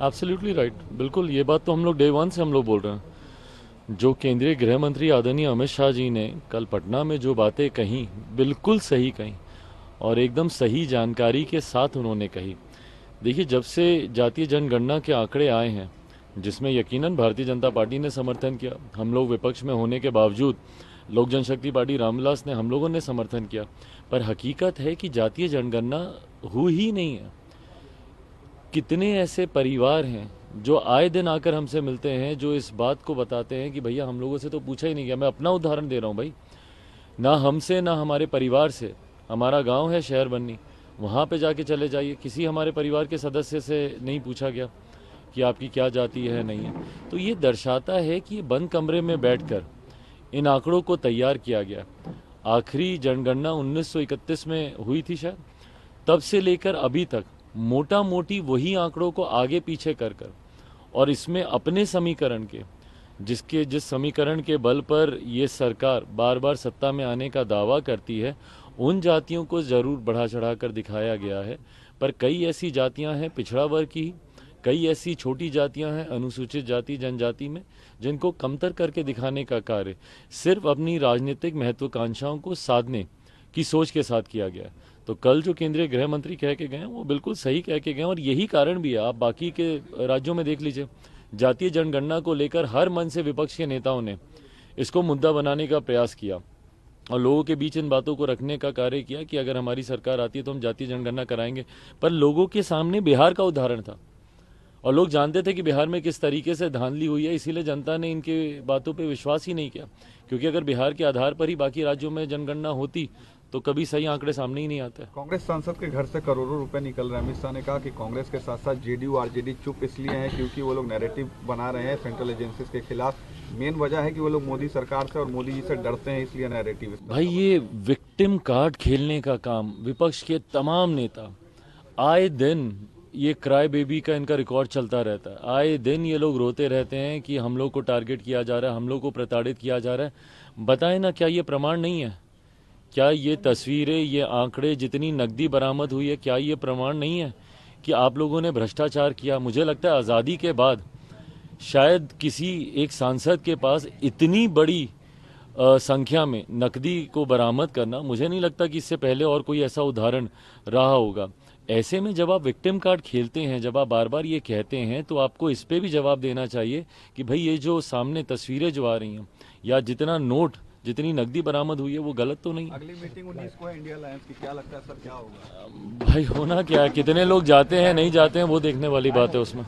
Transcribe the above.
Absolutely right, बिल्कुल ये बात तो हम लोग डे वन से हम लोग बोल रहे हैं। जो केंद्रीय गृह मंत्री आदरणीय अमित शाह जी ने कल पटना में जो बातें कही, बिल्कुल सही कही और एकदम सही जानकारी के साथ उन्होंने कही। देखिए, जब से जातीय जनगणना के आंकड़े आए हैं, जिसमें यकीनन भारतीय जनता पार्टी ने समर्थन किया, हम लोग विपक्ष में होने के बावजूद लोक जनशक्ति पार्टी रामविलास ने, हम लोगों ने समर्थन किया, पर हकीकत है कि जातीय जनगणना हुई ही नहीं है। कितने ऐसे परिवार हैं जो आए दिन आकर हमसे मिलते हैं, जो इस बात को बताते हैं कि भैया हम लोगों से तो पूछा ही नहीं गया। मैं अपना उदाहरण दे रहा हूँ भाई, ना हमसे ना हमारे परिवार से। हमारा गांव है शहर बन्नी, वहाँ पे जाके चले जाइए, किसी हमारे परिवार के सदस्य से नहीं पूछा गया कि आपकी क्या जाति है, नहीं है। तो ये दर्शाता है कि बंद कमरे में बैठकर इन आंकड़ों को तैयार किया गया। आखिरी जनगणना 1931 में हुई थी शायद, तब से लेकर अभी तक मोटा मोटी वही आंकड़ों को आगे पीछे कर और इसमें अपने समीकरण के जिस समीकरण के बल पर ये सरकार बार बार सत्ता में आने का दावा करती है, उन जातियों को ज़रूर बढ़ा चढ़ा कर दिखाया गया है। पर कई ऐसी जातियां हैं पिछड़ा वर्ग की, कई ऐसी छोटी जातियां हैं अनुसूचित जाति जनजाति में, जिनको कमतर करके दिखाने का कार्य सिर्फ अपनी राजनीतिक महत्वाकांक्षाओं को साधने की सोच के साथ किया गया है। तो कल जो केंद्रीय गृह मंत्री कह के गए वो बिल्कुल सही कह के गए, और यही कारण भी है। आप बाकी के राज्यों में देख लीजिए, जातीय जनगणना को लेकर हर मन से विपक्ष के नेताओं ने इसको मुद्दा बनाने का प्रयास किया और लोगों के बीच इन बातों को रखने का कार्य किया कि अगर हमारी सरकार आती है तो हम जातीय जनगणना कराएंगे। पर लोगों के सामने बिहार का उदाहरण था और लोग जानते थे कि बिहार में किस तरीके से धांधली हुई है, इसीलिए जनता ने इनके बातों पे विश्वास ही नहीं किया। क्योंकि अगर बिहार के आधार पर ही बाकी राज्यों में जनगणना होती तो कभी सही आंकड़े सामने ही नहीं आते। कांग्रेस सांसद के घर से करोड़ों रुपए निकल रहे हैं। अमित शाह ने कहा कि कांग्रेस के साथ साथ जेडीयू आरजेडी चुप इसलिए हैं क्योंकि वो लोग नैरेटिव बना रहे हैं सेंट्रल एजेंसीज के खिलाफ। मेन वजह है कि वो लोग मोदी सरकार से और मोदी जी से डरते हैं, इसलिए नैरेटिव। भाई, ये विक्टिम कार्ड खेलने का काम विपक्ष के तमाम नेता आए दिन, ये क्राई बेबी का इनका रिकॉर्ड चलता रहता है। आए दिन ये लोग रोते रहते हैं कि हम लोग को टारगेट किया जा रहा है, हम लोग को प्रताड़ित किया जा रहा है। बताएं ना, क्या ये प्रमाण नहीं है? क्या ये तस्वीरें, ये आंकड़े, जितनी नकदी बरामद हुई है, क्या ये प्रमाण नहीं है कि आप लोगों ने भ्रष्टाचार किया? मुझे लगता है आज़ादी के बाद शायद किसी एक सांसद के पास इतनी बड़ी संख्या में नकदी को बरामद करना, मुझे नहीं लगता कि इससे पहले और कोई ऐसा उदाहरण रहा होगा। ऐसे में जब आप विक्टिम कार्ड खेलते हैं, जब आप बार बार ये कहते हैं, तो आपको इस पे भी जवाब देना चाहिए कि भाई ये जो सामने तस्वीरें जो आ रही हैं या जितना नोट, जितनी नकदी बरामद हुई है, वो गलत तो नहीं। अगली मीटिंग 19 को है इंडिया अलायंस की, क्या लगता है सर क्या होगा? भाई होना क्या है, कितने लोग जाते हैं नहीं जाते हैं वो देखने वाली बात है उसमें।